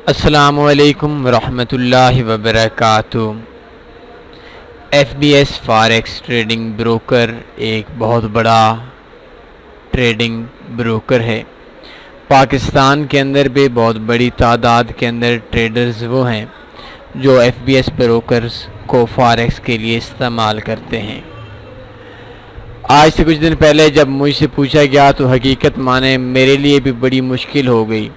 السلام علیکم ورحمۃ اللہ وبرکاتہ۔ F B S forex trading broker ایک بہت بڑا ٹریڈنگ بروکر ہے۔ پاکستان کے اندر بھی بہت بڑی تعداد کے اندر ٹریڈرز وہ ہیں جو ایف بی ایس بروکرز کو فاریکس کے لیے استعمال کرتے ہیں۔ آج سے کچھ دن پہلے جب مجھ سے پوچھا گیا تو حقیقت مانے میرے لیے بھی بڑی مشکل ہو گئی،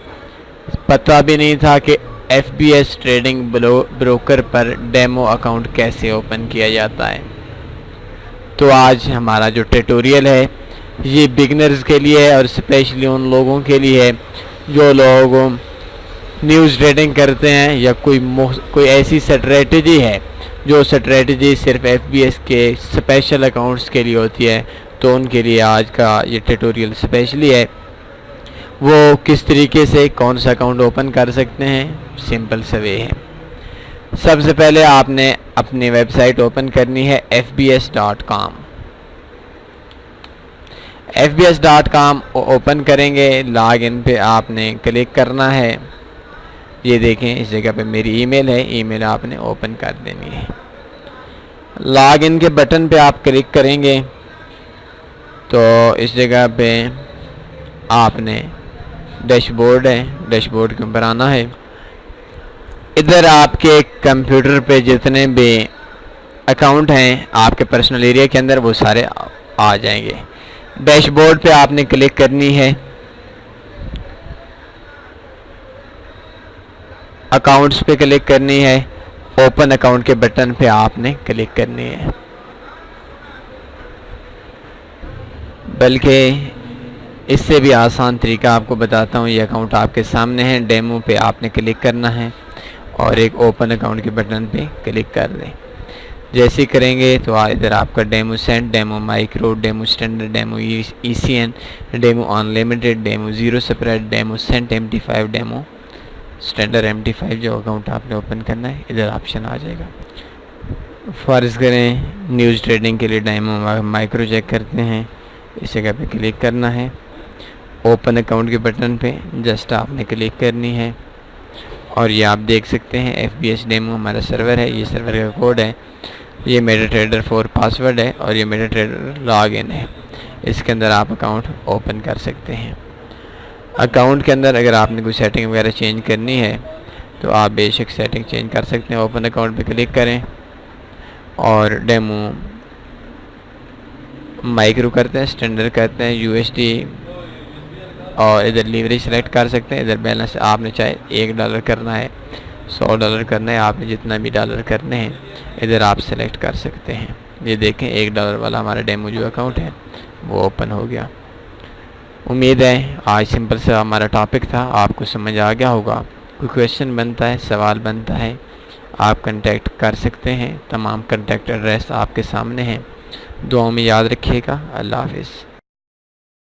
پتہ بھی نہیں تھا کہ F B S trading broker پر ڈیمو اکاؤنٹ کیسے اوپن کیا جاتا ہے۔ تو آج ہمارا جو ٹیٹوریل ہے یہ بگنرز کے لیے ہے اور اسپیشلی ان لوگوں کے لیے ہے جو لوگ نیوز ٹریڈنگ کرتے ہیں یا کوئی ایسی اسٹریٹجی ہے جو اسٹریٹجی صرف ایف بی ایس کے اسپیشل اکاؤنٹس کے لیے ہوتی ہے، تو ان کے لیے آج کا یہ ٹیٹوریل اسپیشلی ہے۔ وہ کس طریقے سے کون سا اکاؤنٹ اوپن کر سکتے ہیں، سمپل سا وے ہے۔ سب سے پہلے آپ نے اپنی ویب سائٹ اوپن کرنی ہے fbs.com۔ fbs.com اوپن کریں گے، لاگ ان پہ آپ نے کلک کرنا ہے۔ یہ دیکھیں اس جگہ پہ میری ای میل ہے، ای میل آپ نے اوپن کر دینی ہے۔ لاگ ان کے بٹن پہ آپ کلک کریں گے تو اس جگہ پہ آپ نے ڈیش بورڈ ہے، ڈیش بورڈ کے اوپر آنا ہے۔ ادھر آپ کے کمپیوٹر پہ جتنے بھی اکاؤنٹ ہیں آپ کے پرسنل ایریا کے اندر وہ سارے آ جائیں گے۔ ڈیش بورڈ پہ آپ نے کلک کرنی ہے، اکاؤنٹس پہ کلک کرنی ہے، اوپن اکاؤنٹ کے بٹن پہ آپ نے کلک کرنی ہے۔ بلکہ اس سے بھی آسان طریقہ آپ کو بتاتا ہوں، یہ اکاؤنٹ آپ کے سامنے ہے، ڈیمو پہ آپ نے کلک کرنا ہے اور ایک اوپن اکاؤنٹ کے بٹن پہ کلک کر دیں۔ جیسے کریں گے تو ادھر آپ کا demo cent, demo micro, demo standard, demo E C N, demo unlimited, demo zero spread, demo cent MT5، demo standard MT5 جو اکاؤنٹ آپ نے اوپن کرنا ہے ادھر آپشن آ جائے گا۔ فرض کریں نیوز ٹریڈنگ کے لیے ڈیمو مائکرو چیک کرتے ہیں، اس جگہ پہ کلک کرنا ہے، اوپن اکاؤنٹ کے بٹن پہ جسٹ آپ نے کلک کرنی ہے اور یہ آپ دیکھ سکتے ہیں ایف بی ایس ڈیمو ہمارا سرور ہے، یہ سرور کا کوڈ ہے، یہ میٹا ٹریڈر 4 پاسورڈ ہے اور یہ میٹا ٹریڈر لاگ ان ہے۔ اس کے اندر آپ اکاؤنٹ اوپن کر سکتے ہیں۔ اکاؤنٹ کے اندر اگر آپ نے کوئی سیٹنگ وغیرہ چینج کرنی ہے تو آپ بے شک سیٹنگ چینج کر سکتے ہیں۔ اوپن اکاؤنٹ پہ کلک کریں اور ڈیمو مائکرو کرتے ہیں، اسٹینڈرڈ کرتے ہیں، USD اور ادھر لیوریج سلیکٹ کر سکتے ہیں۔ ادھر بیلنس آپ نے چاہے $1 کرنا ہے، $100 کرنا ہے، آپ نے جتنا بھی ڈالر کرنے ہیں ادھر آپ سلیکٹ کر سکتے ہیں۔ یہ دیکھیں $1 والا ہمارا ڈیمو جو اکاؤنٹ ہے وہ اوپن ہو گیا۔ امید ہے آج سمپل سے ہمارا ٹاپک تھا، آپ کو سمجھ آ گیا ہوگا۔ کوئی کویشچن بنتا ہے، سوال بنتا ہے، آپ کنٹیکٹ کر سکتے ہیں۔ تمام کنٹیکٹ ایڈریس آپ کے سامنے ہیں۔ دعاؤں میں یاد رکھیے گا۔ اللہ حافظ۔